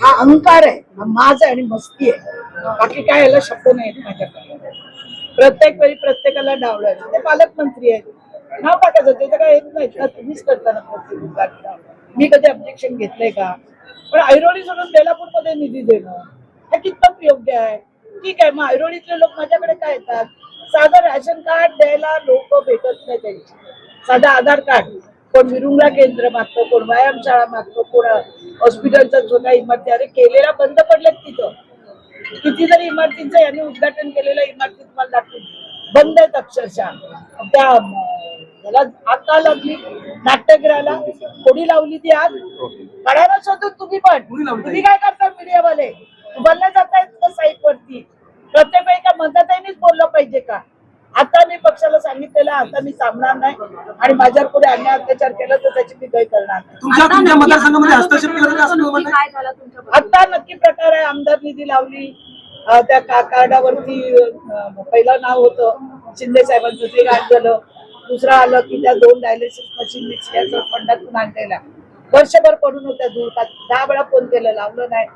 हा अहंकार आहे, हा माज आहे आणि मस्ती आहे, बाकी काय याला शब्द नाहीत माझ्याकडे. प्रत्येक वेळी प्रत्येकाला डावलायचं. ते पालकमंत्री आहेत, नाव टाकायचं, ते तर काय येत नाहीत ना, तुम्हीच करताना प्रत्येक विभागाला. मी कधी ऑब्जेक्शन घेतलंय का? पण ऐरोली सोडून बेलापूर मध्ये निधी देणं हे कितपत योग्य आहे? ठीक आहे, मग ऐरोलीतले लोक माझ्याकडे काय येतात? साधं राशन कार्ड द्यायला लोक भेटत नाही त्यांची, साधं आधार कार्ड. कोण विरुंगला केंद्र मागतो, कोण व्यायामशाळा मागतो, कोण हॉस्पिटलचा छोटा इमारती. अरे केलेला बंद पडलेत तिथं. कितीतरी इमारतींचं यांनी उद्घाटन केलेल्या इमारती तुम्हाला दाखवून बंद आहेत अक्षरशः. त्या त्याला आग का लागली? नाट्यगृहाला कोणी लावली ती आग? काढायला शोधून तुम्ही पण. तुम्ही काय करता मीडियावाले? तुम्हाला जाता येत साईट वरती. प्रत्येक वेळी का मतदातांनीच बोललं पाहिजे का? आता मी पक्षाला सांगितलेलं, आता मी थांबणार नाही आणि माझ्यावर पुढे अन्याय अत्याचार केला तर त्याची मी काही करणार नाही. आता नक्की प्रकार आहे. आमदार निधी लावली, त्या कार्डावरती पहिलं नाव होतं शिंदे साहेबांचं, ते गायब झालं. दुसरं आलं की त्या 2 डायलिसिस मशीन मिक्सरच्या फंडातून आणलेल्या वर्षभर पडून होत्या दूर. 10 वेळा फोन केलं, लावलं नाही.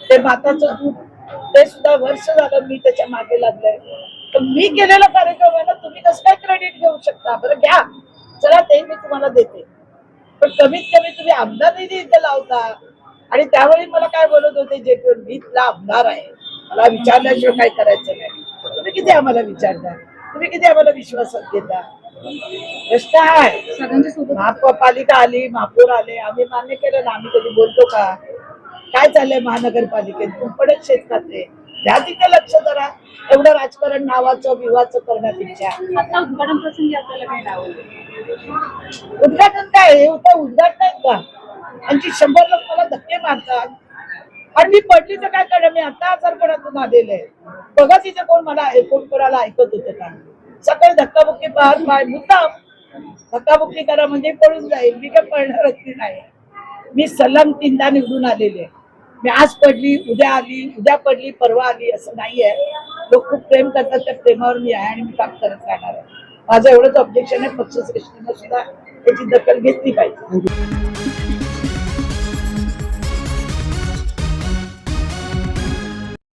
ते माताचं दूध, ते सुद्धा वर्ष झालं मी त्याच्या मागे लागलंय. तर मी केलेला कार्यक्रम आहे ना, तुम्ही कसं काय क्रेडिट घेऊ शकता? बरं घ्या, चला ते मी तुम्हाला देते, पण कमीत कमी तुम्ही आमदार निधी इथे लावता. आणि त्यावेळी मला काय बोलत होते, जे मी तुला आमदार आहे, मला विचारल्याशिवाय काय करायचं नाही. तुम्ही किती आम्हाला विचारता? तुम्ही किती आम्हाला विश्वासात घेता? प्रश्न आहे. महापालिका आली, महापौर आले, आम्ही मान्य केलं ना. आम्ही कधी बोलतो का? काय चाललंय महानगरपालिकेत? कुंपणच शेत खाते, द्या तिथे लक्ष. जरा एवढं राजकारण नावाचं विवाचं करण्यापेक्षा उद्घाटन प्रसंगी आपल्याला काय लावलं? उद्घाटन काय हे होतं? उद्घाटन आहेत का? आणखी 100 लोक मला धक्के मारतात आणि मी पडली तर काय करणार? मी आता आजारपणातून आलेले आहे. बघा तिथे कोण मला कोण कोणाला ऐकत होतं का? सकाळी धक्काबुक्की पाहत पाय मुद्दाम धक्काबुक्की करा म्हणजे पळून जाईल. मी काय पळणारच नाही. मी सलग 3दा निवडून आलेले. मी आज पडली, उद्या आली, उद्या पडली, परवा आली, असं नाहीये. लोक खूप प्रेम करतात, त्या प्रेमावर मी आहे आणि मी काम करत राहणार आहे. माझं एवढंच ऑब्जेक्शन आहे, पक्षश्रेष्ठीनं सुद्धा त्याची दखल घेतली पाहिजे.